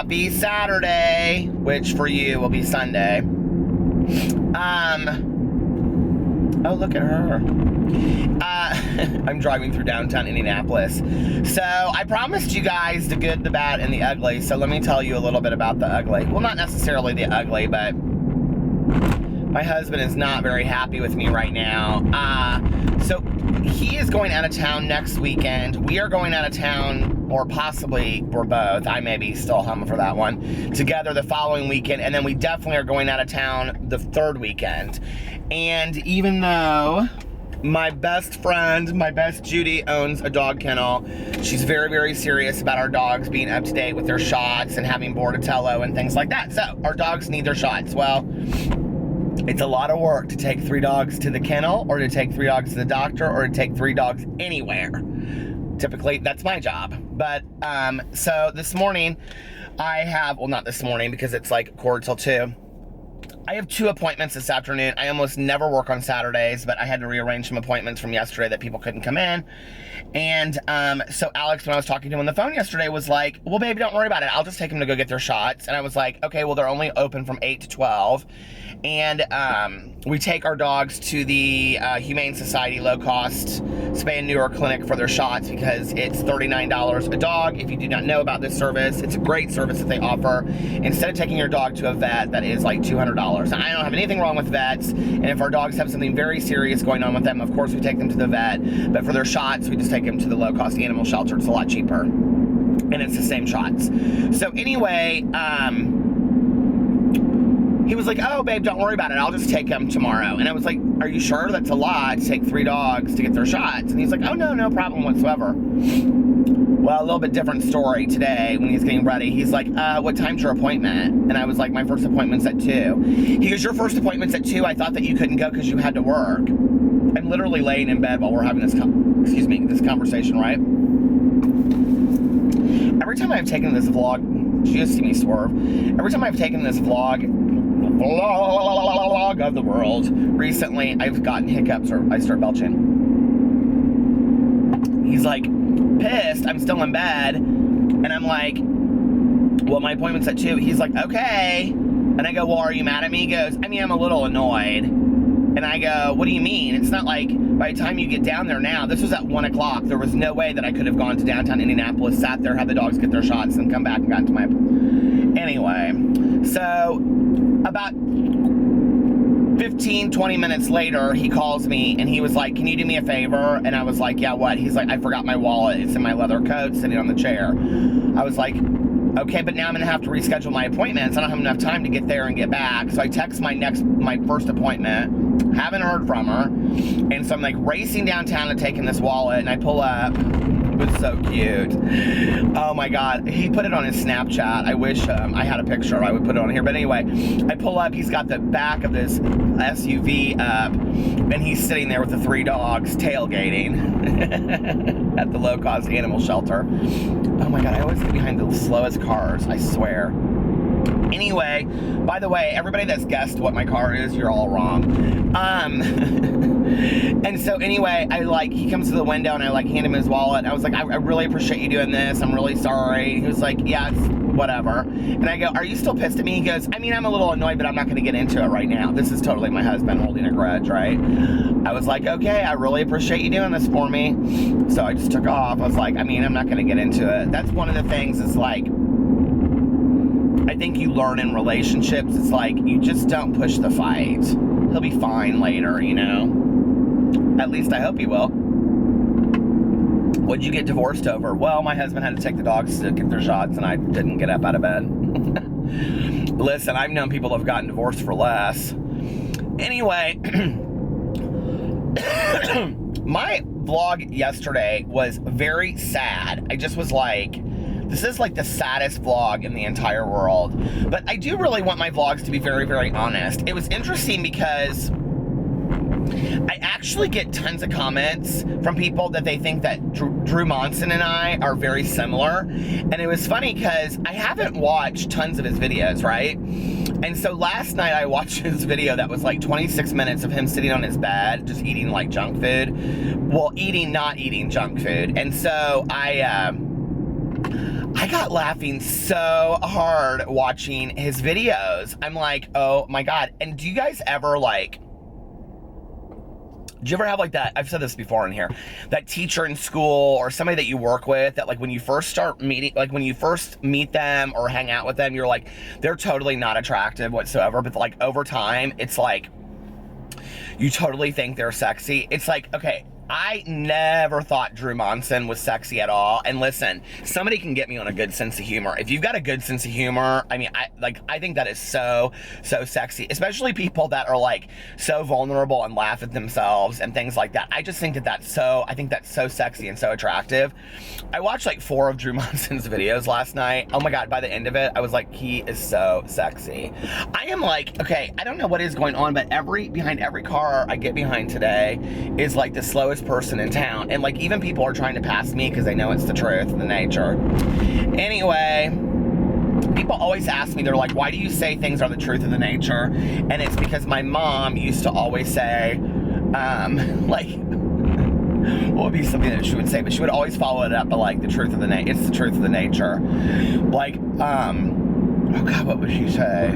Happy Saturday, which for you will be Sunday. Oh, look at her. I'm driving through downtown Indianapolis. So I promised you guys the good, the bad, and the ugly. So let me tell you a little bit about the ugly. Well, not necessarily the ugly, but my husband is not very happy with me right now. So he is going out of town next weekend. We are going out of town, or possibly we're both. I may be still humming for that one. Together the following weekend, and then we definitely are going out of town the third weekend. And even though my best friend, my best Judy, owns a dog kennel, she's very, very serious about our dogs being up to date with their shots and having Bordatello and things like that. So our dogs need their shots. Well, it's a lot of work to take 3 dogs to the kennel, or to take 3 dogs to the doctor, or to take 3 dogs anywhere. Typically, that's my job. But, so this morning, I have, well, not this morning because it's like 1:45. I have 2 appointments this afternoon. I almost never work on Saturdays, but I had to rearrange some appointments from yesterday that people couldn't come in. And so Alex, when I was talking to him on the phone yesterday, was like, well, baby, don't worry about it. I'll just take them to go get their shots. And I was like, okay, well, they're only open from 8 to 12. And we take our dogs to the Humane Society low-cost spay and neuter clinic for their shots because it's $39 a dog. If you do not know about this service, it's a great service that they offer. Instead of taking your dog to a vet, that is like $200. Now, I don't have anything wrong with vets, and if our dogs have something very serious going on with them, of course we take them to the vet. But for their shots, we just take them to the low-cost animal shelter. It's a lot cheaper, and it's the same shots. So anyway, he was like, oh, babe, don't worry about it. I'll just take them tomorrow. And I was like, are you sure? That's a lot to take 3 dogs to get their shots. And he's like, oh, no problem whatsoever. Well, a little bit different story today when he's getting ready. He's like, what time's your appointment? And I was like, my first appointment's at 2. He goes, your first appointment's at 2? I thought that you couldn't go because you had to work. I'm literally laying in bed while we're having this, this conversation, right? Every time I've taken this vlog, you just see me swerve. Every time I've taken this vlog of the world, recently I've gotten hiccups or I start belching. He's like pissed. I'm still in bed, and I'm like, well, my appointment's at 2. He's like, okay. And I go, well, are you mad at me? He goes, I mean, I'm a little annoyed. And I go, what do you mean? It's not like by the time you get down there now, this was at 1 o'clock. There was no way that I could have gone to downtown Indianapolis, sat there, had the dogs get their shots, and come back and got to my... Anyway, so about 15, 20 minutes later, he calls me, and he was like, can you do me a favor? And I was like, yeah, what? He's like, I forgot my wallet. It's in my leather coat sitting on the chair. I was like, okay, but now I'm going to have to reschedule my appointments. I don't have enough time to get there and get back. So I text my first appointment, haven't heard from her. And so I'm like racing downtown to take in this wallet, and I pull up. It was so cute. Oh my God. He put it on his Snapchat. I wish I had a picture. I would put it on here. But anyway, I pull up. He's got the back of this SUV up, and he's sitting there with the 3 dogs tailgating at the low-cost animal shelter. Oh my God. I always get behind the slowest cars. I swear. Anyway, by the way, everybody that's guessed what my car is, you're all wrong. And so anyway, he comes to the window, and I hand him his wallet. I was like, I really appreciate you doing this. I'm really sorry. He was like, yeah, it's whatever. And I go, are you still pissed at me? He goes, I mean, I'm a little annoyed, but I'm not going to get into it right now. This is totally my husband holding a grudge, right? I was like, okay, I really appreciate you doing this for me. So I just took off. I was like, I mean, I'm not going to get into it. That's one of the things is like, I think you learn in relationships, it's like, you just don't push the fight. He'll be fine later, you know? At least I hope he will. What'd you get divorced over? Well, my husband had to take the dogs to get their shots, and I didn't get up out of bed. Listen, I've known people have gotten divorced for less. Anyway, my vlog yesterday was very sad. I just was like, this is like the saddest vlog in the entire world. But I do really want my vlogs to be very, very honest. It was interesting because I actually get tons of comments from people that they think that Drew Monson and I are very similar. And it was funny because I haven't watched tons of his videos, right? And so last night I watched his video that was like 26 minutes of him sitting on his bed, just eating like junk food. Well, not eating junk food. And so I I got laughing so hard watching his videos. I'm like, oh my God. And do you guys ever like, do you ever have like that, I've said this before in here, that teacher in school or somebody that you work with that like when you first start meeting, like when you first meet them or hang out with them, you're like, they're totally not attractive whatsoever, but like over time, it's like, you totally think they're sexy. It's like, okay, I never thought Drew Monson was sexy at all. And listen, somebody can get me on a good sense of humor. If you've got a good sense of humor, I mean, I think that is so sexy, especially people that are like so vulnerable and laugh at themselves and things like that. I just think I think that's so sexy and so attractive. I watched like 4 of Drew Monson's videos last night. Oh my God, by the end of it, I was like, he is so sexy. I am like, okay, I don't know what is going on, but behind every car I get behind today is like the slowest person in town, and like even people are trying to pass me because they know it's the truth, the nature. Anyway, people always ask me, they're like, why do you say things are the truth of the nature? And it's because my mom used to always say, like, what would be something that she would say, but she would always follow it up by like the truth of the nature. It's the truth of the nature. Like, oh God, what would she say?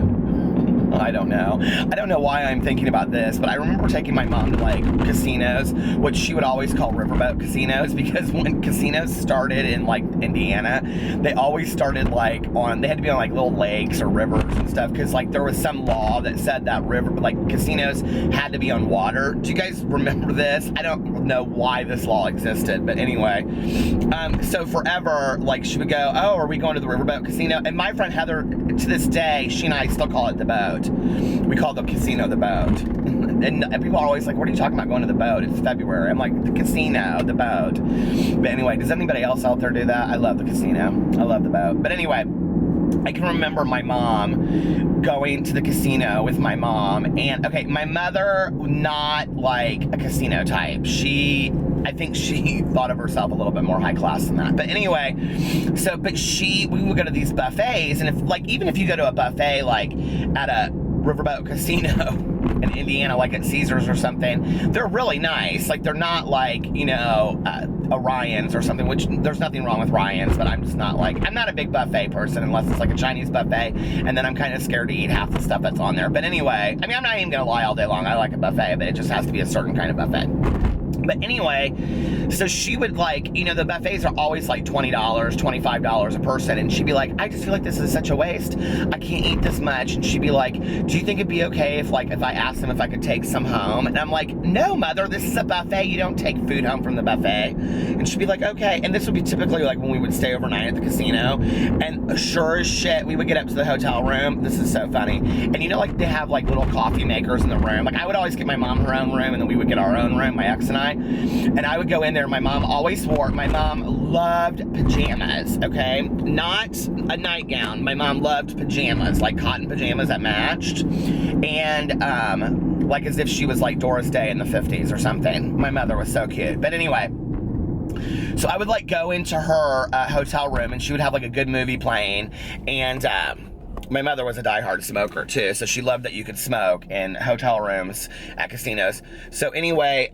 I don't know. I don't know why I'm thinking about this, but I remember taking my mom to like casinos, which she would always call riverboat casinos, because when casinos started in like Indiana, they always started like they had to be on like little lakes or rivers and stuff, because like there was some law that said that casinos had to be on water. Do you guys remember this? I don't know why this law existed, but anyway, so forever, like she would go, oh, are we going to the riverboat casino? And my friend Heather, to this day, she and I still call it the boat. We call the casino the boat. And people are always like, what are you talking about going to the boat? It's February. I'm like, the casino, the boat. But anyway, does anybody else out there do that? I love the casino. I love the boat. But anyway, I can remember my mom going to the casino with my mom. And okay, my mother, not like a casino type. I think she thought of herself a little bit more high class than that. But anyway, we would go to these buffets, and even if you go to a buffet like at a riverboat casino in Indiana, like at Caesars or something, they're really nice. Like they're not like, Orion's or something, which there's nothing wrong with Ryan's, but I'm just not like, I'm not a big buffet person unless it's like a Chinese buffet, and then I'm kind of scared to eat half the stuff that's on there. But anyway, I mean, I'm not even gonna lie all day long. I like a buffet, but it just has to be a certain kind of buffet. But anyway, so she would like, the buffets are always like $20, $25 a person. And she'd be like, I just feel like this is such a waste. I can't eat this much. And she'd be like, do you think it'd be okay if I asked them if I could take some home? And I'm like, no, mother, this is a buffet. You don't take food home from the buffet. And she'd be like, okay. And this would be typically like when we would stay overnight at the casino. And sure as shit, we would get up to the hotel room. This is so funny. And like they have like little coffee makers in the room. Like I would always get my mom her own room, and then we would get our own room, my ex and I. And I would go in there. My mom loved pajamas, okay? Not a nightgown. My mom loved pajamas, like cotton pajamas that matched. And, like as if she was like Doris Day in the 50s or something. My mother was so cute. But anyway, so I would like go into her hotel room, and she would have like a good movie playing. And, my mother was a diehard smoker too, so she loved that you could smoke in hotel rooms at casinos. So anyway,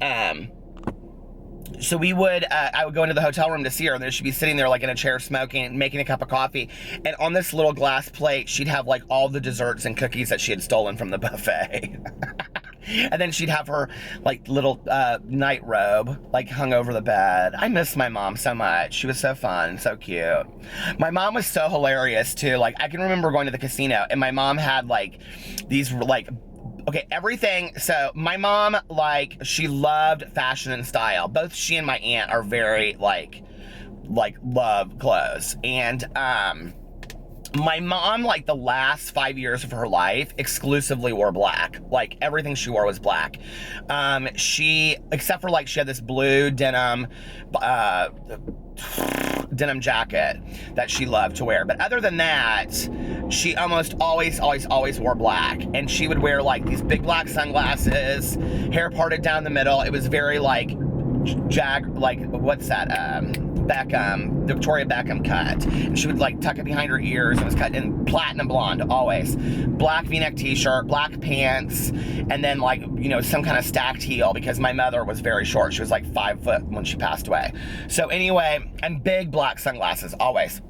so I would go into the hotel room to see her, and then she'd be sitting there like in a chair smoking, making a cup of coffee. And on this little glass plate, she'd have like all the desserts and cookies that she had stolen from the buffet. And then she'd have her like little night robe like hung over the bed. I miss my mom so much. She was so fun, so cute. My mom was so hilarious too. Like I can remember going to the casino, and my mom had like these like, okay, everything. So my mom, like, she loved fashion and style. Both she and my aunt are very like love clothes. And my mom, like the last 5 years of her life, exclusively wore black. Like everything she wore was black. Except for like she had this blue denim jacket that she loved to wear. But other than that, she almost always wore black. And she would wear like these big black sunglasses, hair parted down the middle. It was very like what's that? Victoria Beckham cut. And she would like tuck it behind her ears, and it was cut in platinum blonde, always. Black v-neck t-shirt, black pants, and then like, some kind of stacked heel, because my mother was very short. She was like 5 foot when she passed away. So anyway, and big black sunglasses, always.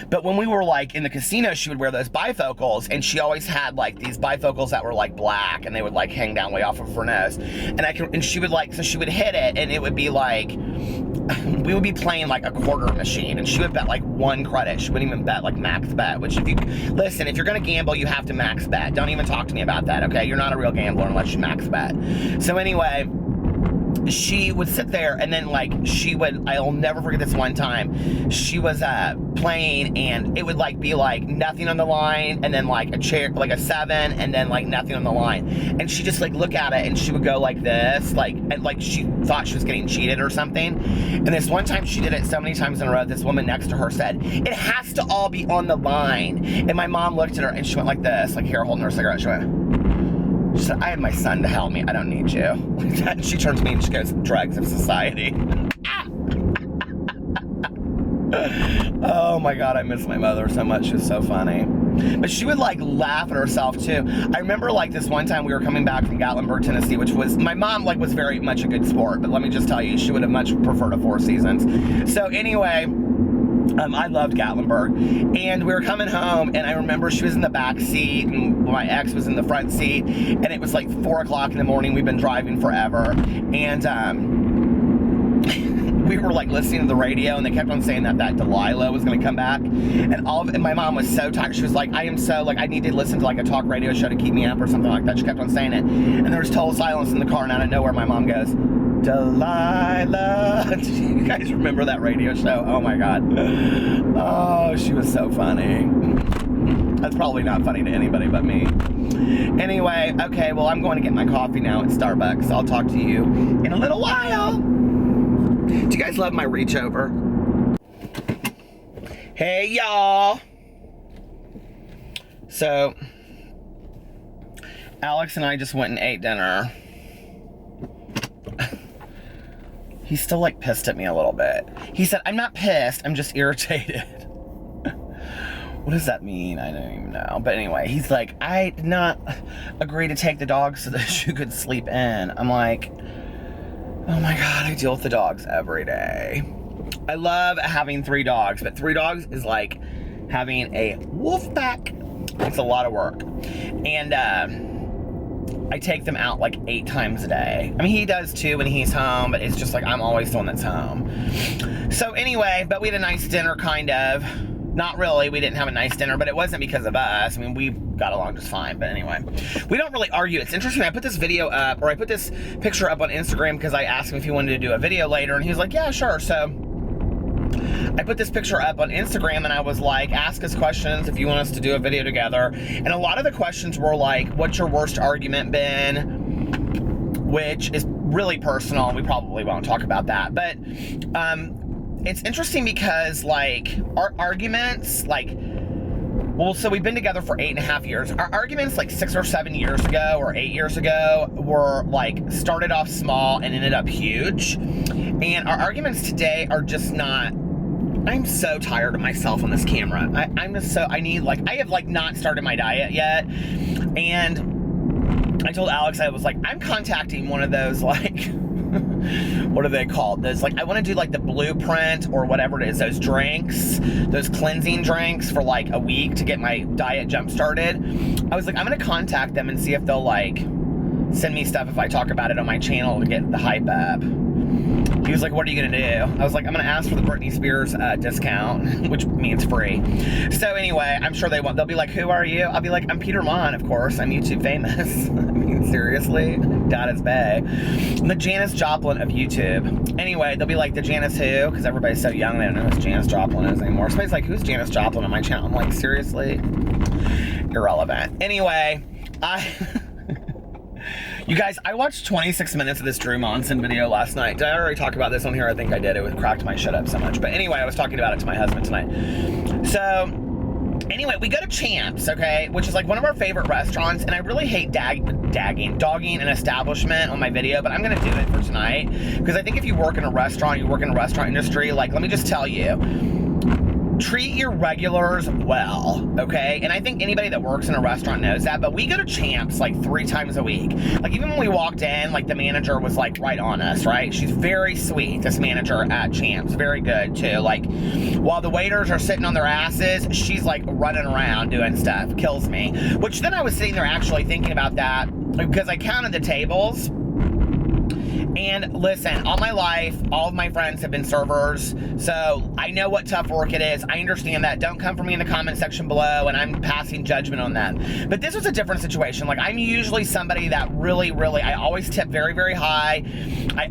But when we were like in the casino, she would wear those bifocals, and she always had like these bifocals that were like black, and they would like hang down way off of her nose. And she would like, so she would hit it, and it would be like, we would be playing like a quarter machine, and she would bet like 1 credit. She wouldn't even bet like max bet, which if you're gonna gamble, you have to max bet. Don't even talk to me about that, okay? You're not a real gambler unless you max bet. So anyway, she would sit there, and then like I'll never forget this one time. She was playing, and it would like be like nothing on the line, and then like a chair, like a 7, and then like nothing on the line. And she just like look at it, and she would go like this, and like she thought she was getting cheated or something. And this one time she did it so many times in a row, this woman next to her said, "It has to all be on the line." And my mom looked at her, and she went like this, like here holding her cigarette. She said, "I have my son to help me. I don't need you." And she turns to me and she goes, "Drugs of society." Oh my God, I miss my mother so much. She was so funny. But she would like laugh at herself too. I remember like this one time we were coming back from Gatlinburg, Tennessee, which was, my mom like was very much a good sport, but let me just tell you, she would have much preferred a 4 Seasons. So anyway, I loved Gatlinburg, and we were coming home, and I remember she was in the back seat, and my ex was in the front seat, and it was like 4 o'clock in the morning. We've been driving forever, and we were like listening to the radio, and they kept on saying that Delilah was going to come back, and my mom was so tired. She was like, I need to listen to like a talk radio show to keep me up or something like that. She kept on saying it, and there was total silence in the car, and out of nowhere my mom goes, "Delilah." Do you guys remember that radio show? Oh my God. Oh, she was so funny. That's probably not funny to anybody but me. Anyway, okay, well, I'm going to get my coffee now at Starbucks. I'll talk to you in a little while. Do you guys love my reach over? Hey, y'all. So, Alex and I just went and ate dinner. He's still like pissed at me a little bit. He said, "I'm not pissed, I'm just irritated." What does that mean? I don't even know. But anyway, he's like, "I did not agree to take the dogs so that you could sleep in." I'm like, oh my God, I deal with the dogs every day. I love having 3 dogs, but 3 dogs is like having a wolf pack. It's a lot of work. And I take them out like 8 times a day. I mean, he does too when he's home, but it's just like I'm always the one that's home. So anyway, but we had a nice dinner, kind of. Not really, we didn't have a nice dinner, but it wasn't because of us. I mean, we got along just fine, but anyway. We don't really argue. It's interesting, I put this video up, or I put this picture up on Instagram because I asked him if he wanted to do a video later, and he was like, yeah, sure. So I put this picture up on Instagram, and I was like, ask us questions if you want us to do a video together. And a lot of the questions were like, what's your worst argument been? Which is really personal. We probably won't talk about that. But it's interesting because like our arguments, like, well, so we've been together for 8.5 years. Our arguments like 6 or 7 years ago or 8 years ago were like started off small and ended up huge. And our arguments today are just not, I'm so tired of myself on this camera. I have like not started my diet yet. And I told Alex, I was like, I'm contacting one of those like, what are they called? Those like, I want to do like the Blueprint or whatever it is, those drinks, those cleansing drinks for like a week to get my diet jump started. I was like, I'm going to contact them and see if they'll like send me stuff if I talk about it on my channel to get the hype up. He was like, what are you going to do? I was like, I'm going to ask for the Britney Spears discount, which means free. So anyway, I'm sure they'll be like, who are you? I'll be like, I'm Peter Monn, of course. I'm YouTube famous. I mean, seriously? God is bae. I'm the Janis Joplin of YouTube. Anyway, they'll be like, the Janis who? Because everybody's so young, they don't know who Janis Joplin is anymore. Somebody's like, who's Janis Joplin on my channel? I'm like, seriously? Irrelevant. Anyway, you guys, I watched 26 minutes of this Drew Monson video last night. Did I already talk about this on here? I think I did. It cracked my shit up so much. But anyway, I was talking about it to my husband tonight. So, anyway, we go to Champs, okay, which is like one of our favorite restaurants, and I really hate dogging an establishment on my video, but I'm going to do it for tonight, because I think if you work in a restaurant, you work in a restaurant industry, like, let me just tell you, treat your regulars well, okay? And I think anybody that works in a restaurant knows that, but we go to Champs like 3 times a week. Like, even when we walked in, like, the manager was like right on us, right? She's very sweet, this manager at Champs, very good too. Like, while the waiters are sitting on their asses, she's like running around doing stuff. Kills me. Which then I was sitting there actually thinking about that, because I counted the tables. And listen, all my life, all of my friends have been servers, so I know what tough work it is. I understand that. Don't come for me in the comment section below and I'm passing judgment on them. But this was a different situation. Like, I'm usually somebody that really, I always tip very, very high,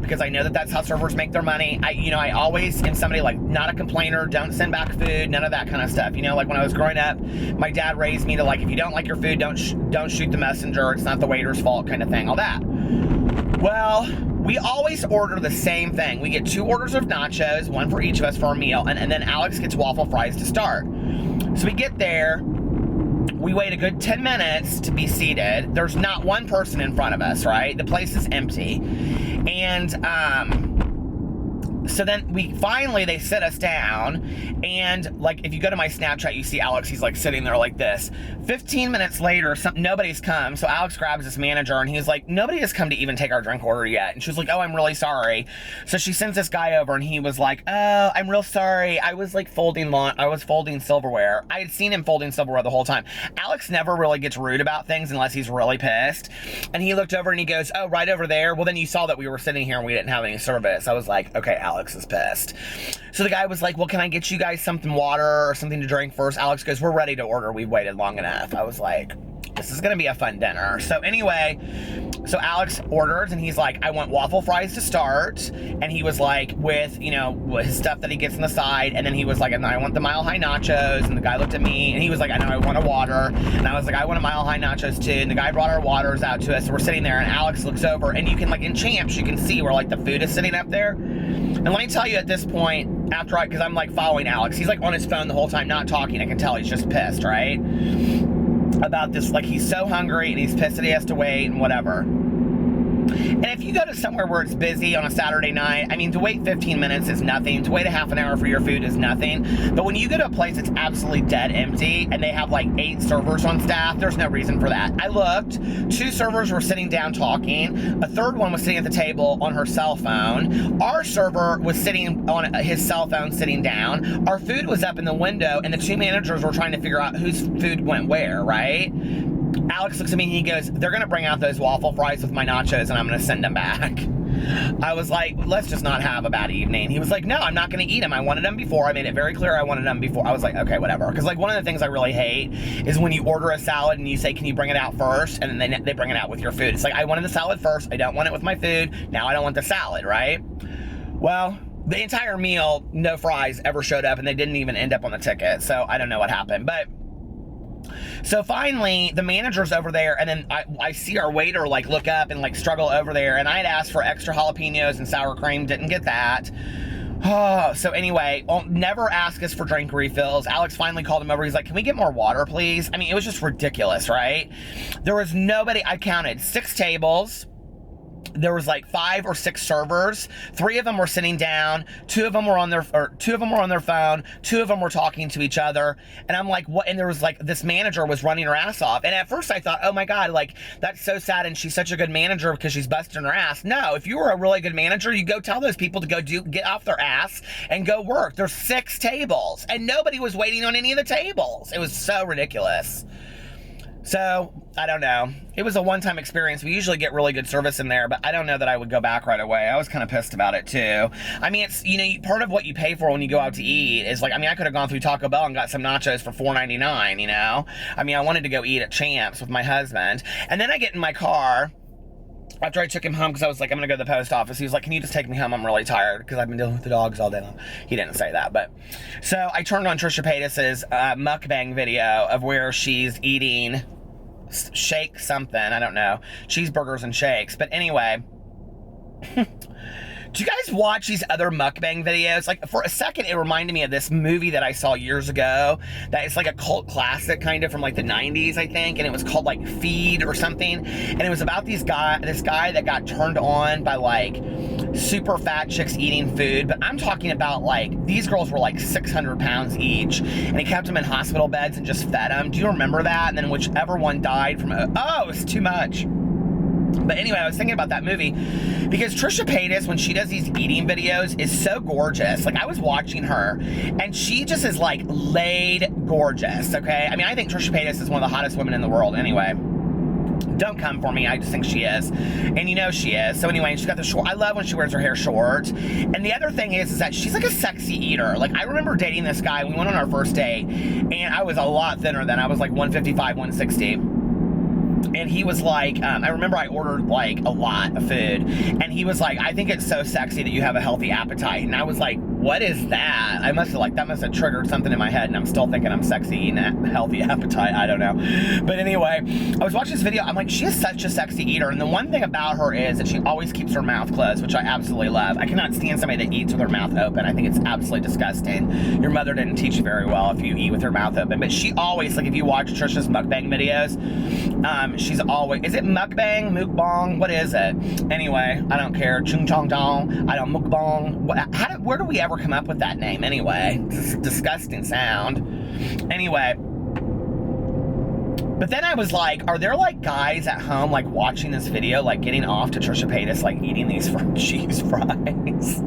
because I know that that's how servers make their money. I always am somebody like, not a complainer, don't send back food, none of that kind of stuff. You know, like when I was growing up, my dad raised me to, like, if you don't like your food, don't shoot the messenger. It's not the waiter's fault, kind of thing, all that. Well, we always order the same thing. We get 2 orders of nachos, 1 for each of us for a meal, and then Alex gets waffle fries to start. So we get there, we wait a good 10 minutes to be seated. There's not one person in front of us, right? The place is empty. And, so then they sit us down, and like, if you go to my Snapchat, you see Alex, he's like sitting there like this. 15 minutes later, nobody's come, so Alex grabs this manager and he's like, nobody has come to even take our drink order yet. And she was like, oh, I'm really sorry. So she sends this guy over and he was like, oh, I'm real sorry. I was like folding silverware. I had seen him folding silverware the whole time. Alex never really gets rude about things unless he's really pissed. And he looked over and he goes, oh, right over there. Well, then you saw that we were sitting here and we didn't have any service. I was like, okay, Alex is pissed. So the guy was like, well, can I get you guys something water or something to drink first? Alex goes, we're ready to order. We've waited long enough. I was like, this is gonna be a fun dinner. So anyway, so Alex orders and he's like, I want waffle fries to start. And he was like, with, you know, his stuff that he gets on the side. And then he was like, and I want the Mile High nachos. And the guy looked at me and he was like, I know, I want a water. And I was like, I want a Mile High nachos too. And the guy brought our waters out to us. So we're sitting there and Alex looks over and you can, like, in Champs, you can see where like the food is sitting up there. And let me tell you, at this point, because I'm like following Alex, he's like on his phone the whole time, not talking. I can tell he's just pissed, right? About this, like, he's so hungry and he's pissed that he has to wait and whatever. And if you go to somewhere where it's busy on a Saturday night, I mean, to wait 15 minutes is nothing. To wait a half an hour for your food is nothing. But when you go to a place that's absolutely dead empty and they have like 8 servers on staff, there's no reason for that. I looked, 2 servers were sitting down talking. A third one was sitting at the table on her cell phone. Our server was sitting on his cell phone, sitting down. Our food was up in the window and the 2 managers were trying to figure out whose food went where, right? Alex looks at me and he goes, they're gonna bring out those waffle fries with my nachos and I'm gonna send them back. I was like, let's just not have a bad evening. He was like, no, I'm not gonna eat them. I wanted them before. I made it very clear I wanted them before. I was like, okay, whatever. Because like, one of the things I really hate is when you order a salad and you say, can you bring it out first? And then they bring it out with your food. It's like, I wanted the salad first. I don't want it with my food. Now I don't want the salad, right? Well, the entire meal, no fries ever showed up and they didn't even end up on the ticket. So I don't know what happened, but so finally, the manager's over there, and then I see our waiter, like, look up and, like, struggle over there, and I had asked for extra jalapenos and sour cream, didn't get that. Oh, so anyway, never ask us for drink refills. Alex finally called him over. He's like, can we get more water, please? I mean, it was just ridiculous, right? There was nobody. I counted 6 tables. There was like 5 or 6 servers. 3 of them were sitting down. 2 of them were on their phone. 2 of them were talking to each other. And I'm like, what? And there was like, this manager was running her ass off. And at first I thought, oh my God, like, that's so sad. And she's such a good manager because she's busting her ass. No, if you were a really good manager, you go tell those people to get off their ass and go work. There's 6 tables and nobody was waiting on any of the tables. It was so ridiculous. So, I don't know. It was a one-time experience. We usually get really good service in there, but I don't know that I would go back right away. I was kind of pissed about it, too. I mean, it's, you know, part of what you pay for when you go out to eat is, like, I mean, I could have gone through Taco Bell and got some nachos for $4.99, you know? I mean, I wanted to go eat at Champs with my husband. And then I get in my car after I took him home because I was like, I'm going to go to the post office. He was like, can you just take me home? I'm really tired because I've been dealing with the dogs all day long. He didn't say that, but... So, I turned on Trisha Paytas' mukbang video of where she's eating... shake something, I don't know, cheeseburgers and shakes, but anyway, Do you guys watch these other mukbang videos? Like, for a second, it reminded me of this movie that I saw years ago that is like a cult classic kind of from like the 90s, I think, and it was called like Feed or something, and it was about this guy that got turned on by like super fat chicks eating food, but I'm talking about like, these girls were like 600 pounds each, and he kept them in hospital beds and just fed them. Do you remember that? And then whichever one died from, oh, it was too much. But anyway, I was thinking about that movie because Trisha Paytas, when she does these eating videos, is so gorgeous. Like, I was watching her, and she just is, like, laid gorgeous, okay? I mean, I think Trisha Paytas is one of the hottest women in the world anyway. Don't come for me, I just think she is. And you know she is. So anyway, she's got the short, I love when she wears her hair short. And the other thing is that she's like a sexy eater. Like, I remember dating this guy, we went on our first date, and I was a lot thinner then. I was like 155, 160. And he was like, I remember I ordered like a lot of food, and he was like, I think it's so sexy that you have a healthy appetite. And I was like, what is that? That must have triggered something in my head, and I'm still thinking I'm sexy and a healthy appetite. I don't know. But anyway, I was watching this video. I'm like, she is such a sexy eater. And the one thing about her is that she always keeps her mouth closed, which I absolutely love. I cannot stand somebody that eats with her mouth open. I think it's absolutely disgusting. Your mother didn't teach you very well if you eat with her mouth open. But she always, like, if you watch Trisha's mukbang videos, she's always, is it mukbang, what is it? Anyway, I don't care. Chung chong dong, I don't mukbang. Where do we ever come up with that name anyway? It's a disgusting sound. Anyway, but then I was like, are there like guys at home like watching this video, like getting off to Trisha Paytas, like eating these cheese fries?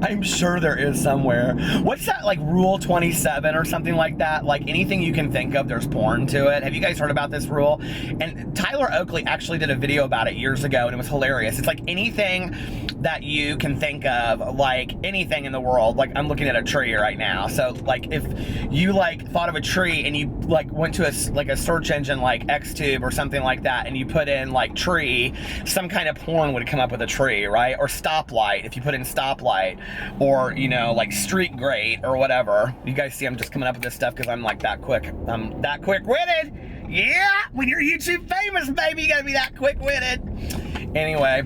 I'm sure there is somewhere. What's that, like Rule 27 or something like that? Like, anything you can think of, there's porn to it. Have you guys heard about this rule? And Tyler Oakley actually did a video about it years ago, and it was hilarious. It's like anything that you can think of, like anything in the world. Like, I'm looking at a tree right now. So, like, if you like thought of a tree and you like went to a search engine like XTube or something like that, and you put in like tree, some kind of porn would come up with a tree, right? Or stoplight, if you put in stoplight. Or, you know, like street grate or whatever. You guys see I'm just coming up with this stuff because I'm like that quick. I'm that quick-witted. Yeah, when you're YouTube famous, baby, you gotta be that quick-witted. Anyway,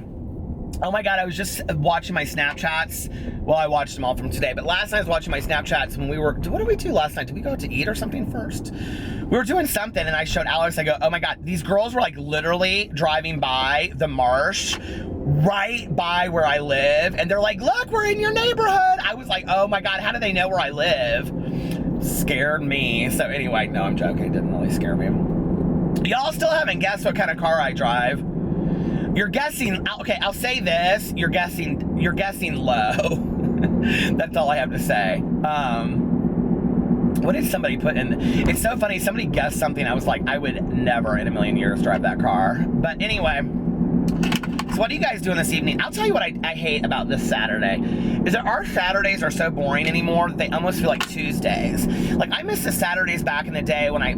oh my God, I was just watching my Snapchats. Well, I watched them all from today, but last night I was watching my Snapchats when we were, what did we do last night? Did we go out to eat or something first? We were doing something, and I showed Alex, I go, oh my God, these girls were like literally driving by the marsh right by where I live, and they're like, look, we're in your neighborhood. I was like, oh my God, how do they know where I live? Scared me. So anyway, no, I'm joking, it didn't really scare me. Y'all still haven't guessed what kind of car I drive. You're guessing, okay, I'll say this, you're guessing low. That's all I have to say. What did somebody put in? It's so funny, somebody guessed something, I was like, I would never in a million years drive that car. But anyway, so what are you guys doing this evening? I'll tell you what I hate about this Saturday, is that our Saturdays are so boring anymore that they almost feel like Tuesdays. Like, I miss the Saturdays back in the day when I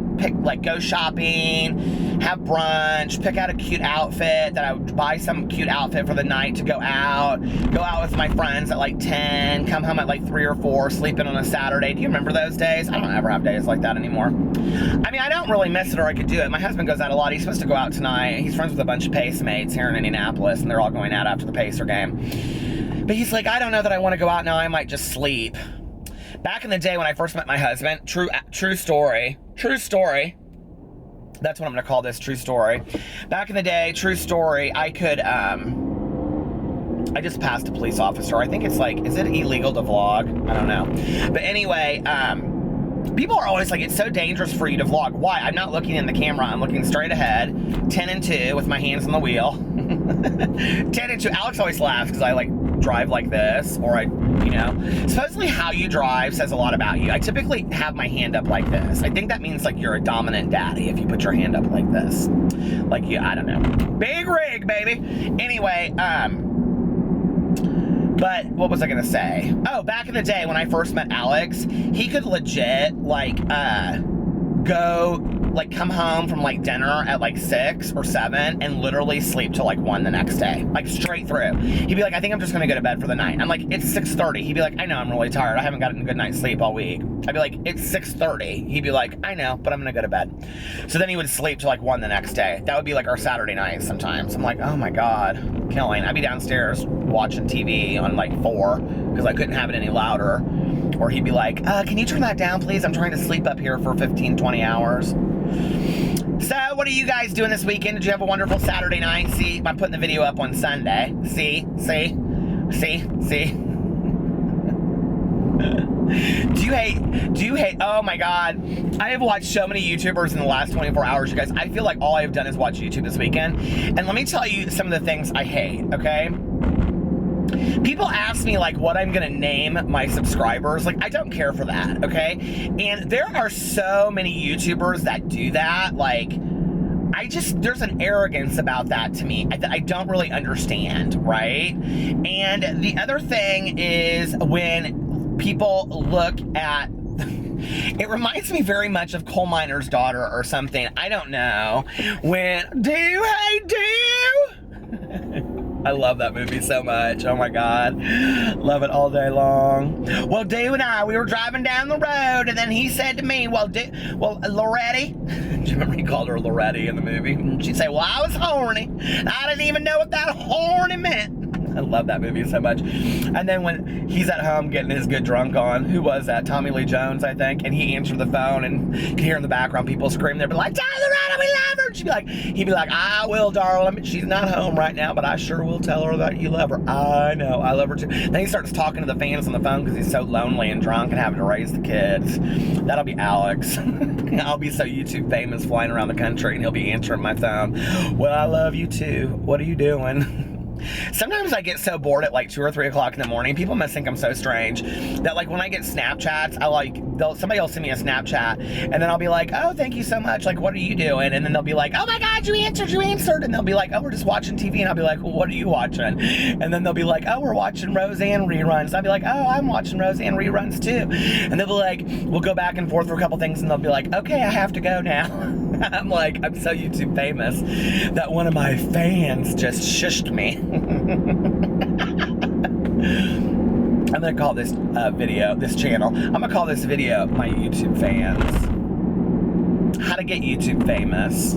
go shopping, have brunch, pick out a cute outfit, that I would buy some cute outfit for the night to go out with my friends at like 10, come home at like 3 or 4, sleep in on a Saturday. Do you remember those days? I don't ever have days like that anymore. I mean, I don't really miss it, or I could do it. My husband goes out a lot. He's supposed to go out tonight. He's friends with a bunch of Pace mates here in Indianapolis, and they're all going out after the Pacer game. But he's like, I don't know that I want to go out now. I might just sleep. Back in the day when I first met my husband, true story. That's what I'm going to call this, true story. Back in the day, true story, I could, I just passed a police officer. I think it's like, is it illegal to vlog? I don't know. But anyway, people are always like, it's so dangerous for you to vlog. Why? I'm not looking in the camera. I'm looking straight ahead, 10 and 2 with my hands on the wheel. 10 and 2. Alex always laughs because I like drive like this, or supposedly how you drive says a lot about you. I typically have my hand up like this. I think that means like you're a dominant daddy if you put your hand up like this. Like, yeah, I don't know. Big rig, baby. Anyway, but what was I gonna say? Oh, back in the day when I first met Alex, he could legit like go like come home from like dinner at like 6 or 7 and literally sleep till like 1 the next day, like straight through. He'd be like, I think I'm just gonna go to bed for the night. I'm like, it's 6:30. He'd be like, I know, I'm really tired. I haven't gotten a good night's sleep all week. I'd be like, it's 6:30. He'd be like, I know, but I'm gonna go to bed. So then he would sleep till like 1 the next day. That would be like our Saturday nights sometimes. I'm like, oh my God, killing. I'd be downstairs watching TV on like 4 because I couldn't have it any louder. Or he'd be like, can you turn that down, please? I'm trying to sleep up here for 15, 20 hours. So, what are you guys doing this weekend? Did you have a wonderful Saturday night? See, I'm putting the video up on Sunday. See? Do you hate, oh my God. I have watched so many YouTubers in the last 24 hours, you guys. I feel like all I've done is watch YouTube this weekend. And let me tell you some of the things I hate, okay? People ask me like what I'm gonna name my subscribers. Like, I don't care for that, okay? And there are so many YouTubers that do that. Like, there's an arrogance about that to me that I don't really understand, right? And the other thing is when people look at, it reminds me very much of Coal Miner's Daughter or something. I don't know. When, hey, I love that movie so much. Oh my God. Love it all day long. Well, Dave and I, we were driving down the road, and then he said to me, well, Loretti. Do you remember he called her Loretti in the movie? She'd say, well, I was horny. I didn't even know what that horny meant. I love that movie so much. And then when he's at home getting his good drunk on, who was that? Tommy Lee Jones, I think. And he answered the phone, and you can hear in the background people screaming. They'd be like, tell Loretta we love her. He'd be like, I will, darling. She's not home right now, but I sure will tell her that you love her. I know, I love her too. Then he starts talking to the fans on the phone because he's so lonely and drunk and having to raise the kids. That'll be Alex. I'll be so YouTube famous flying around the country, and he'll be answering my phone. Well, I love you too. What are you doing? Sometimes I get so bored at like 2 or 3 o'clock in the morning. People must think I'm so strange that like when I get Snapchats, somebody will send me a Snapchat, and then I'll be like, oh, thank you so much. Like, what are you doing? And then they'll be like, oh my God, you answered. And they'll be like, oh, we're just watching TV. And I'll be like, well, what are you watching? And then they'll be like, oh, we're watching Roseanne reruns. I'll be like, oh, I'm watching Roseanne reruns too. And they'll be like, we'll go back and forth for a couple things, and they'll be like, okay, I have to go now. I'm like, I'm so YouTube famous that one of my fans just shushed me. I'm gonna call this channel, I'm gonna call this video my YouTube fans. How to get YouTube famous.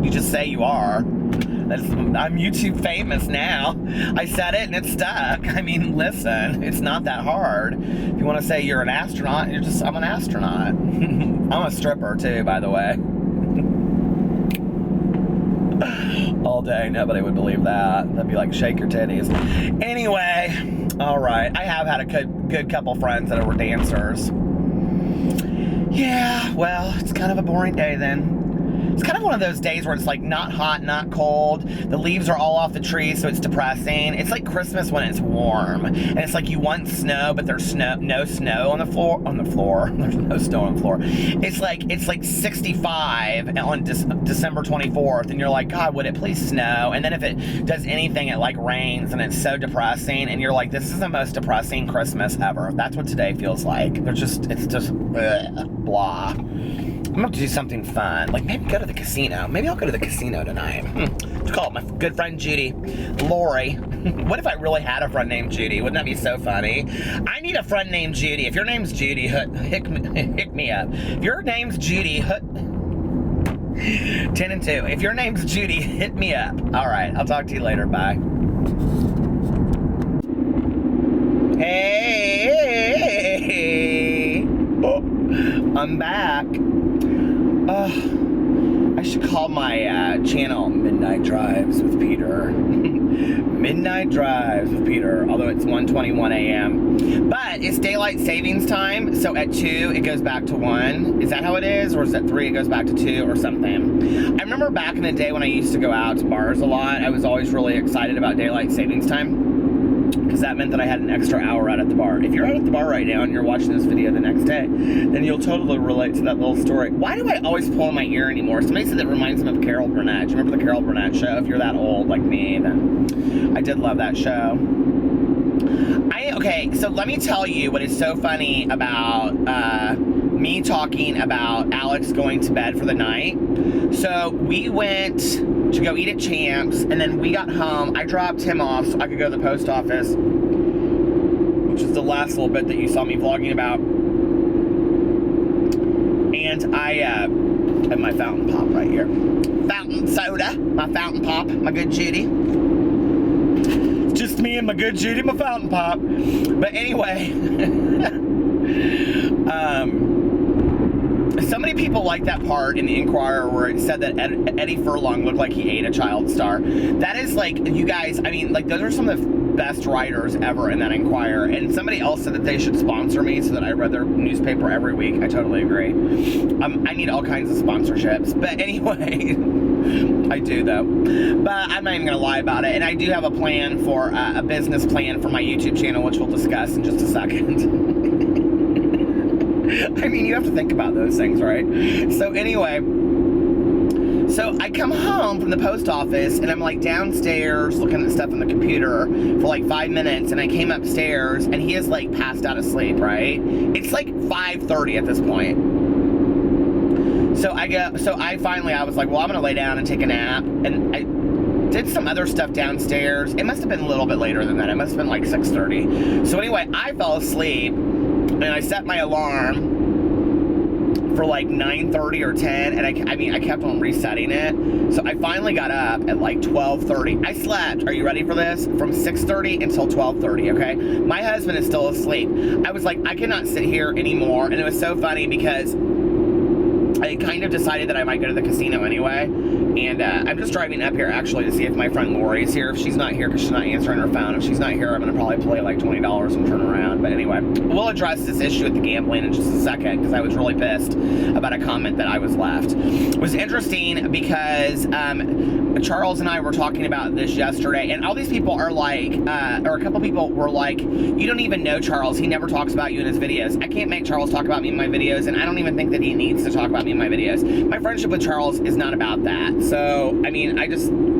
You just say you are. I'm YouTube famous now. I said it and it stuck. I mean, listen, it's not that hard. If you want to say you're an astronaut, I'm an astronaut. I'm a stripper too, by the way. All day, nobody would believe that. They'd be like, shake your titties. Anyway, all right. I have had a good couple friends that were dancers. Yeah, well, it's kind of a boring day then. It's kind of one of those days where it's like not hot, not cold. The leaves are all off the trees, so it's depressing. It's like Christmas when it's warm. And it's like you want snow, but there's no snow on the floor. There's no snow on the floor. It's like 65 on December 24th, and you're like, God, would it please snow? And then if it does anything, it like rains, and it's so depressing, and you're like, this is the most depressing Christmas ever. That's what today feels like. It's just blah. I'm going to do something fun. Like maybe go to the casino. Maybe I'll go to the casino tonight. To call my good friend Judy. Lori. What if I really had a friend named Judy? Wouldn't that be so funny? I need a friend named Judy. If your name's Judy, hick me up. If your name's Judy, 10 and 2. If your name's Judy, hit me up. All right. I'll talk to you later. Bye. Hey. Oh, I'm back. I should call my channel Midnight Drives with Peter. Midnight Drives with Peter, although it's 1:21 a.m. But it's daylight savings time, so at 2 it goes back to 1. Is that how it is? Or is it 3 it goes back to 2 or something? I remember back in the day when I used to go out to bars a lot, I was always really excited about daylight savings time, because that meant that I had an extra hour out at the bar. If you're out at the bar right now and you're watching this video the next day, then you'll totally relate to that little story. Why do I always pull my ear anymore? Somebody said that reminds them of Carol Burnett. Do you remember the Carol Burnett show? If you're that old like me, then I did love that show. Okay, so let me tell you what is so funny about me talking about Alex going to bed for the night. So we went to go eat at Champs, and then we got home. I dropped him off so I could go to the post office, which is the last little bit that you saw me vlogging about. And I have my fountain pop right here. Fountain soda, my fountain pop, my good Judy. It's just me and my good Judy, my fountain pop. But anyway, so many people like that part in the Inquirer where it said that Eddie Furlong looked like he ate a child star. That is like, you guys, I mean, like, those are some of the best writers ever in that Inquirer. And somebody else said that they should sponsor me so that I read their newspaper every week. I totally agree. I need all kinds of sponsorships. But anyway, I do though. But I'm not even going to lie about it. And I do have a plan for, a business plan for my YouTube channel, which we'll discuss in just a second. I mean, you have to think about those things, right? So anyway, so I come home from the post office, and I'm like downstairs looking at stuff on the computer for like 5 minutes, and I came upstairs, and he is like passed out of sleep, right? It's like 5:30 at this point. So I was like, well, I'm gonna lay down and take a nap, and I did some other stuff downstairs. It must have been a little bit later than that. It must have been like 6:30. So anyway, I fell asleep, and I set my alarm for like 9:30 or 10, and I kept on resetting it. So I finally got up at like 12:30. I slept, are you ready for this? From 6:30 until 12:30, okay? My husband is still asleep. I was like, I cannot sit here anymore. And it was so funny because I kind of decided that I might go to the casino anyway. And I'm just driving up here actually to see if my friend Lori's here. If she's not here, because she's not answering her phone. If she's not here, I'm going to probably play like $20 and turn around. But anyway, we'll address this issue with the gambling in just a second, because I was really pissed about a comment that I was left. It was interesting because Charles and I were talking about this yesterday, and all these people are like, or a couple people were like, you don't even know Charles. He never talks about you in his videos. I can't make Charles talk about me in my videos, and I don't even think that he needs to talk about me in my videos. My friendship with Charles is not about that. So, I mean, I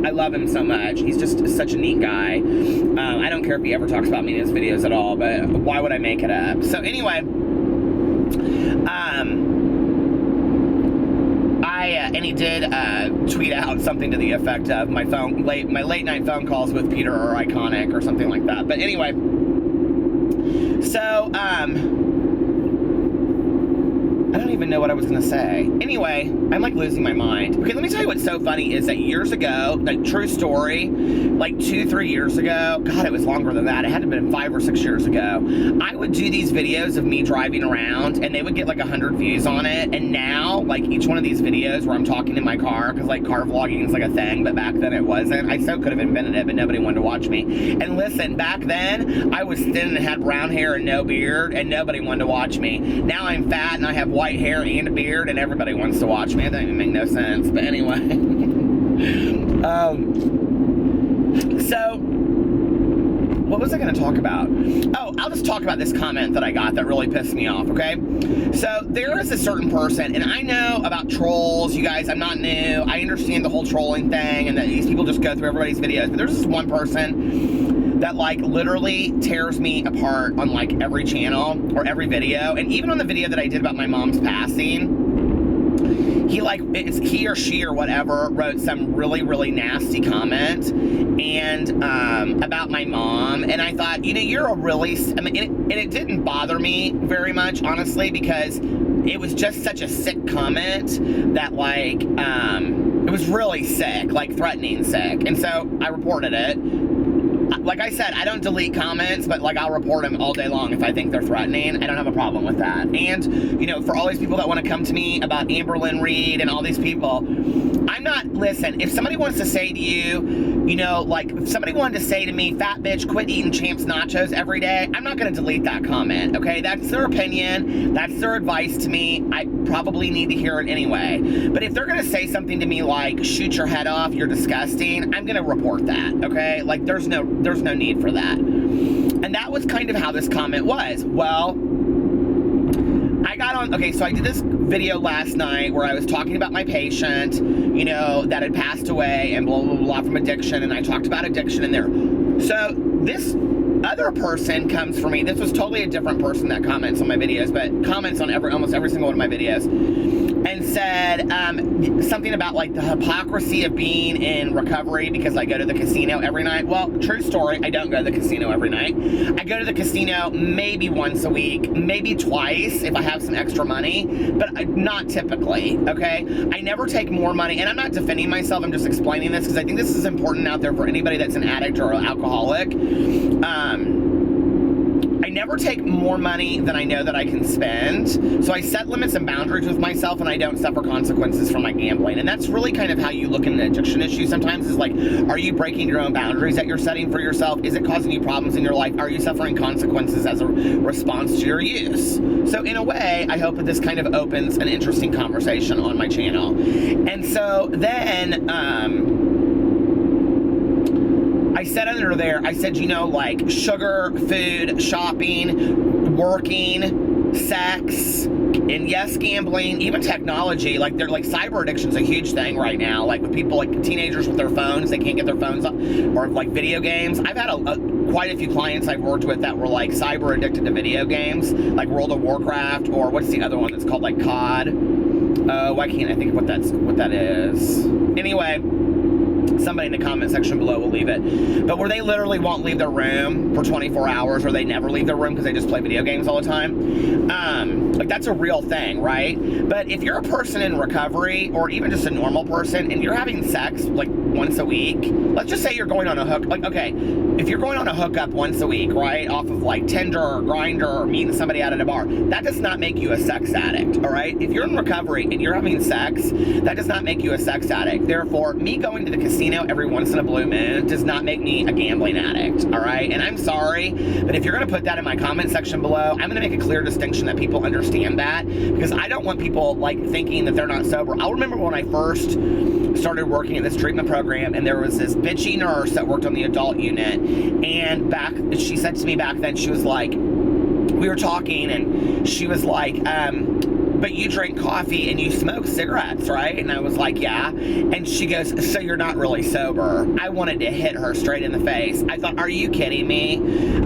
love him so much. He's just such a neat guy. I don't care if he ever talks about me in his videos at all, but why would I make it up? So anyway, and he did tweet out something to the effect of my late night phone calls with Peter are iconic or something like that. But anyway, so I don't even know what I was going to say. Anyway, I'm like losing my mind. Okay, let me tell you what's so funny is that years ago, like true story, like 2-3 years ago, God, it was longer than that. It had to have been 5 or 6 years ago. I would do these videos of me driving around, and they would get like 100 views on it. And now, like each one of these videos where I'm talking in my car, because like car vlogging is like a thing, but back then it wasn't. I so could have invented it, but nobody wanted to watch me. And listen, back then, I was thin and had brown hair and no beard, and nobody wanted to watch me. Now I'm fat and I have white hair and a beard, and everybody wants to watch me. It doesn't even make no sense, but anyway. So what was I going to talk about? Oh, I'll just talk about this comment that I got that really pissed me off, okay? So there is a certain person, and I know about trolls, you guys, I'm not new. I understand the whole trolling thing, and that these people just go through everybody's videos, but there's this one person that like literally tears me apart on like every channel or every video. And even on the video that I did about my mom's passing, he or she or whatever wrote some really, really nasty comment and about my mom. And I thought, you know, you're a really, I mean, and it didn't bother me very much, honestly, because it was just such a sick comment that like, it was really sick, like threatening sick. And so I reported it. Like I said, I don't delete comments, but like I'll report them all day long if I think they're threatening. I don't have a problem with that. And, you know, for all these people that want to come to me about Amberlynn Reed and all these people, I'm not, listen, if somebody wants to say to you, you know, like if somebody wanted to say to me, fat bitch, quit eating Champs nachos every day, I'm not going to delete that comment, okay? That's their opinion. That's their advice to me. I probably need to hear it anyway. But if they're going to say something to me like, shoot your head off, you're disgusting, I'm going to report that, okay? Like there's no need for that. And that was kind of how this comment was. Well, I got on, okay, so I did this video last night where I was talking about my patient, you know, that had passed away and blah, blah, blah from addiction, and I talked about addiction in there. So this other person comes for me. This was totally a different person that comments on my videos, but comments on almost every single one of my videos, and said something about like the hypocrisy of being in recovery because I go to the casino every night. Well, true story, I don't go to the casino every night. I go to the casino maybe once a week, maybe twice if I have some extra money, but not typically, okay? I never take more money, and I'm not defending myself, I'm just explaining this because I think this is important out there for anybody that's an addict or an alcoholic. I never take more money than I know that I can spend. So I set limits and boundaries with myself, and I don't suffer consequences from my gambling. And that's really kind of how you look at an addiction issue sometimes, is like, are you breaking your own boundaries that you're setting for yourself? Is it causing you problems in your life? Are you suffering consequences as a response to your use? So in a way, I hope that this kind of opens an interesting conversation on my channel. And so then, I said under there, I said, you know, like sugar, food, shopping, working, sex, and yes, gambling, even technology. Like, they're like, cyber addiction's a huge thing right now. Like with people, like teenagers with their phones, they can't get their phones up, or like video games. I've had quite a few clients I've worked with that were like cyber addicted to video games, like World of Warcraft, or what's the other one that's called like COD? Why can't I think of what that is? Anyway, somebody in the comment section below will leave it. But where they literally won't leave their room for 24 hours, or they never leave their room because they just play video games all the time. Like, that's a real thing, right? But if you're a person in recovery, or even just a normal person, and you're having sex like once a week, let's just say you're going on a hook, like, okay, if you're going on a hookup once a week, right, off of like Tinder or Grindr, or meeting somebody out at a bar, that does not make you a sex addict, all right? If you're in recovery and you're having sex, that does not make you a sex addict. Therefore, me going to the casino every once in a blue moon does not make me a gambling addict, all right? And I'm sorry, but if you're gonna put that in my comment section below, I'm gonna make a clear distinction that people understand that, because I don't want people like thinking that they're not sober. I'll remember when I first started working at this treatment program, and there was this bitchy nurse that worked on the adult unit, and she said to me back then, she was like, we were talking, and she was like, but you drink coffee and you smoke cigarettes, right? And I was like, yeah. And she goes, so you're not really sober. I wanted to hit her straight in the face. I thought, are you kidding me?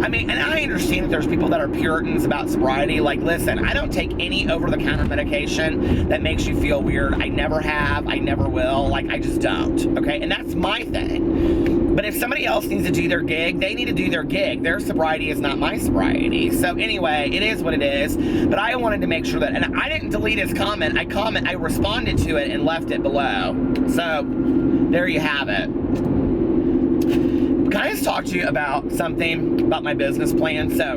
I mean, and I understand that there's people that are Puritans about sobriety. Like, listen, I don't take any over-the-counter medication that makes you feel weird. I never have. I never will. Like, I just don't, okay? And that's my thing. But if somebody else needs to do their gig, they need to do their gig. Their sobriety is not my sobriety. So anyway, it is what it is. But I wanted to make sure that, and I didn't delete his comment. I responded to it and left it below. So there you have it. Can I just talk to you about something about my business plan? So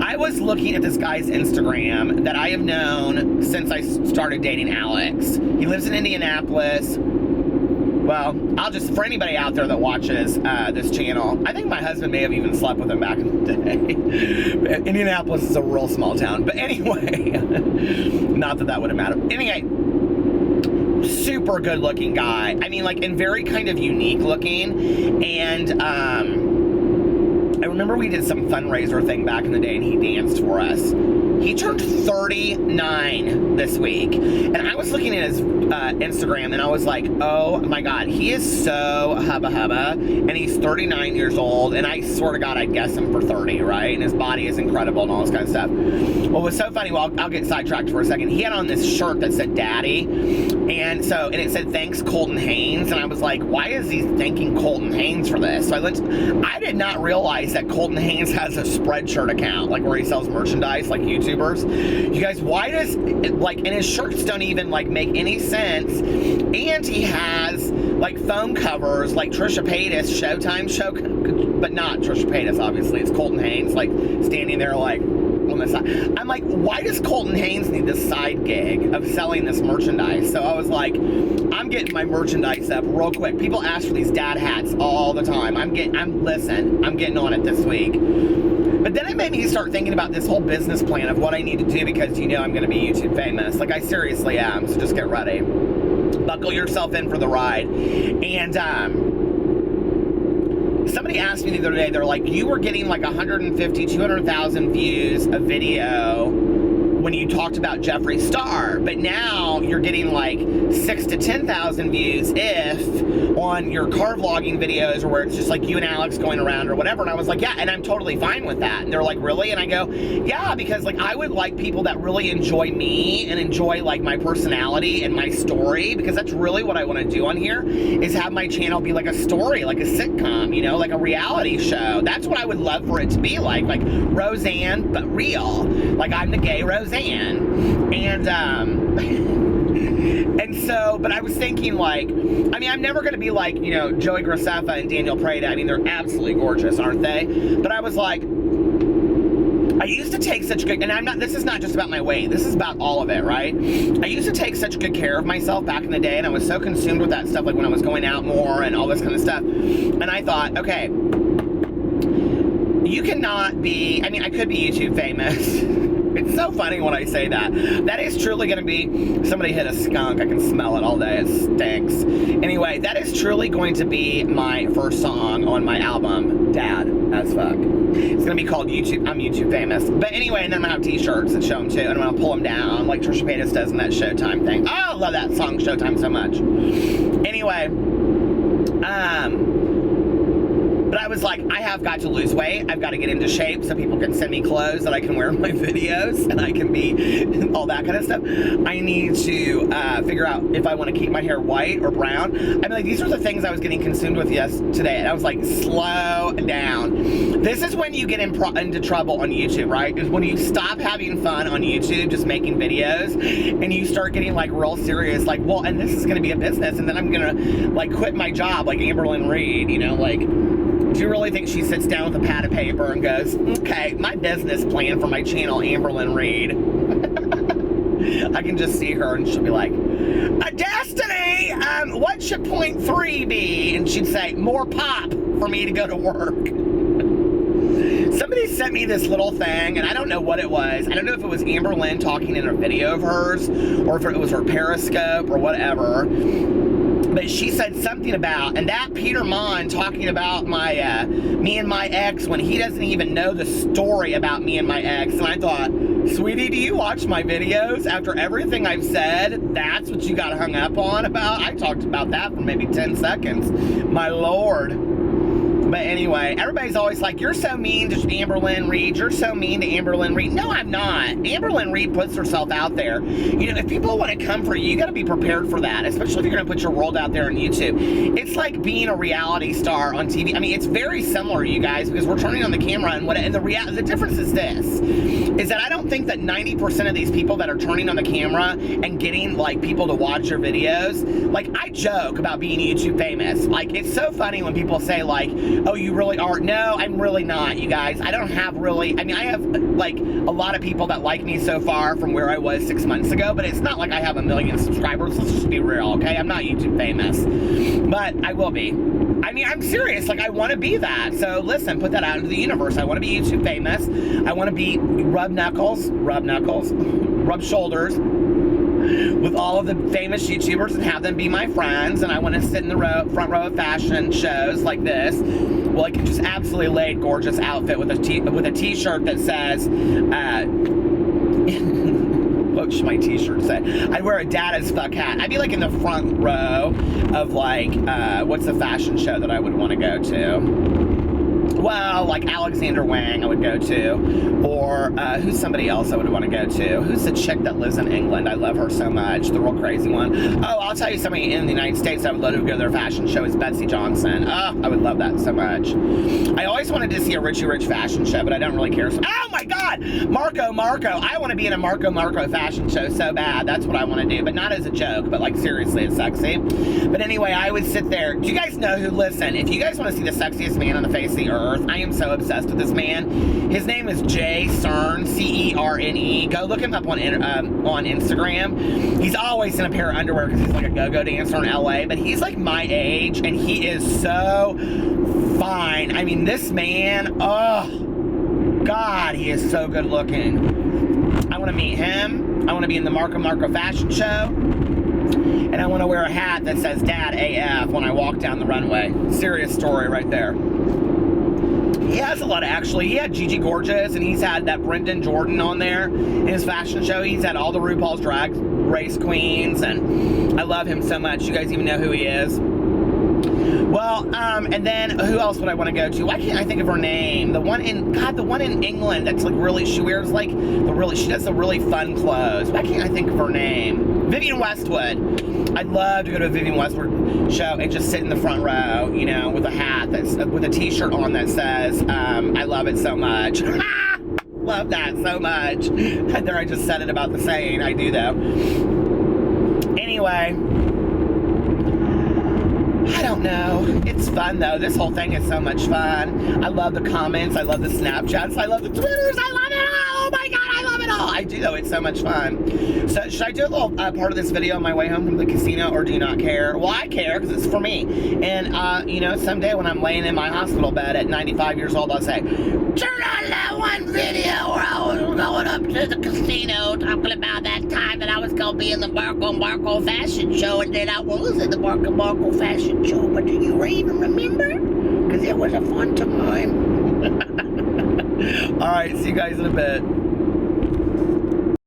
I was looking at this guy's Instagram that I have known since I started dating Alex. He lives in Indianapolis. Well, for anybody out there that watches this channel, I think my husband may have even slept with him back in the day. Indianapolis is a real small town. But anyway, not that would have mattered. Anyway, super good looking guy. I mean, like, and very kind of unique looking. And I remember we did some fundraiser thing back in the day, and he danced for us. He turned 39 this week, and I was looking at his Instagram, and I was like, oh my God, he is so hubba hubba, and he's 39 years old, and I swear to God, I'd guess him for 30, right? And his body is incredible and all this kind of stuff. What was so funny, well, I'll get sidetracked for a second. He had on this shirt that said Daddy, and it said, thanks Colton Haynes, and I was like, why is he thanking Colton Haynes for this? So I did not realize that Colton Haynes has a Spreadshirt account, like where he sells merchandise, like YouTubers. You guys, why does, like, and his shirts don't even, like, make any sense, and he has, like, phone covers, like Trisha Paytas, Showtime show, but not Trisha Paytas, obviously, it's Colton Haynes, like, standing there, like, on the side. I'm like, why does Colton Haynes need this side gig of selling this merchandise? So I was like, I'm getting my merchandise up real quick. People ask for these dad hats all the time. I'm getting on it this week. But then it made me start thinking about this whole business plan of what I need to do, because you know I'm going to be YouTube famous. Like, I seriously am, so just get ready. Buckle yourself in for the ride. And somebody asked me the other day, they're like, you were getting like 150, 200,000 views a video when you talked about Jeffree Star, but now you're getting like 6,000 to 10,000 views if on your car vlogging videos, or where it's just like you and Alex going around or whatever. And I was like, yeah, and I'm totally fine with that. And they're like, really? And I go, yeah, because like I would like people that really enjoy me and enjoy like my personality and my story, because that's really what I want to do on here, is have my channel be like a story, like a sitcom, you know, like a reality show. That's what I would love for it to be like Roseanne, but real. Like I'm the gay Roseanne. And and so, but I was thinking like, I mean, I'm never going to be like, you know, Joey Graceffa and Daniel Prada. I mean, they're absolutely gorgeous, aren't they? But I was like, I used to take such good, and I'm not, this is not just about my weight, this is about all of it, right? I used to take such good care of myself back in the day, and I was so consumed with that stuff, like when I was going out more and all this kind of stuff. And I thought, okay, you cannot be, I mean, I could be YouTube famous. It's so funny when I say that. That is truly going to be, somebody hit a skunk. I can smell it all day. It stinks. Anyway, that is truly going to be my first song on my album, Dad as Fuck. It's going to be called YouTube, I'm YouTube Famous. But anyway, and then I'm going to have t-shirts that show them too. And I'm going to pull them down like Trisha Paytas does in that Showtime thing. Oh, I love that song, Showtime, so much. Anyway, but I was like, I have got to lose weight. I've got to get into shape so people can send me clothes that I can wear in my videos and I can be all that kind of stuff. I need to figure out if I want to keep my hair white or brown. I mean, like, these are the things I was getting consumed with today. And I was like, slow down. This is when you get into trouble on YouTube, right? Is when you stop having fun on YouTube, just making videos, and you start getting like real serious, like, well, and this is going to be a business, and then I'm going to like quit my job like Amberlynn Reed, you know, like, do you really think she sits down with a pad of paper and goes, okay, my business plan for my channel, Amberlynn Reed? I can just see her and she'll be like, Destiny, what should point 3 be? And she'd say, more pop for me to go to work. Somebody sent me this little thing, and I don't know what it was. I don't know if it was Amberlynn talking in a video of hers, or if it was her Periscope or whatever. But she said something about, and that Peter Monn talking about my, me and my ex, when he doesn't even know the story about me and my ex. And I thought, sweetie, do you watch my videos? After everything I've said, that's what you got hung up on about? I talked about that for maybe 10 seconds. My Lord. But anyway, everybody's always like, you're so mean to Amberlynn Reed. You're so mean to Amberlynn Reed. No, I'm not. Amberlynn Reed puts herself out there. You know, if people want to come for you, you got to be prepared for that, especially if you're going to put your world out there on YouTube. It's like being a reality star on TV. I mean, it's very similar, you guys, because we're turning on the camera, and the difference is this, is that I don't think that 90% of these people that are turning on the camera and getting, like, people to watch your videos, like, I joke about being YouTube famous. Like, it's so funny when people say, like, oh, you really are? No, I'm really not, you guys. I don't have really, I mean, I have, like, a lot of people that like me so far from where I was 6 months ago, but it's not like I have 1 million subscribers. Let's just be real, okay? I'm not YouTube famous, but I will be. I mean, I'm serious. Like, I want to be that. So, listen, put that out into the universe. I want to be YouTube famous. I want to be rub shoulders with all of the famous YouTubers and have them be my friends, and I want to sit in the front row of fashion shows like this, like just absolutely laid gorgeous outfit with a t-shirt that says, what should my t-shirt say? I'd wear a Dad as Fuck hat. I'd be like in the front row of like, what's the fashion show that I would want to go to? Well, like Alexander Wang I would go to, or who's somebody else I would want to go to? Who's the chick that lives in England? I love her so much, the real crazy one. Oh, I'll tell you somebody in the United States I would love to go to their fashion show is Betsy Johnson. Oh, I would love that so much. I always wanted to see a Richie Rich fashion show, but I don't really care. Oh my God, Marco. I want to be in a Marco fashion show so bad. That's what I want to do, but not as a joke, but like seriously, it's sexy. But anyway, I would sit there. Do you guys know who, listen, if you guys want to see the sexiest man on the face of the earth, I am so obsessed with this man. His name is Jay Cerne, C-E-R-N-E. Go look him up on Instagram. He's always in a pair of underwear because he's like a go-go dancer in LA, but he's like my age, and he is so fine. I mean, this man, oh, God, he is so good looking. I want to meet him. I want to be in the Marco fashion show. And I want to wear a hat that says Dad AF when I walk down the runway. Serious story right there. He has a lot of, actually. He had Gigi Gorgeous, and he's had that Brendan Jordan on there in his fashion show. He's had all the RuPaul's Drag Race queens, and I love him so much. You guys even know who he is? Well, and then who else would I want to go to? Why can't I think of her name? The one in England that's like really, she wears like she does the really fun clothes. Why can't I think of her name? Vivienne Westwood. I'd love to go to a Vivienne Westwood show and just sit in the front row, you know, with a hat with a t-shirt on that says, I love it so much. Love that so much. And there I just said it about the saying. I do though. Anyway, I don't know. It's fun though. This whole thing is so much fun. I love the comments. I love the Snapchats. I love the Twitters. I love it all. Oh my God, I love it all. I do though. It's so much fun. So should I do a little part of this video on my way home from the casino, or do you not care? Well, I care because it's for me. And you know, someday when I'm laying in my hospital bed at 95 years old, I'll say, turn on that one video where I was going up to the casino talking about that time that I was going to be in the Marco fashion show, and then I was in the Marco fashion show. But do you even remember? Because it was a fun time. All right, see you guys in a bit.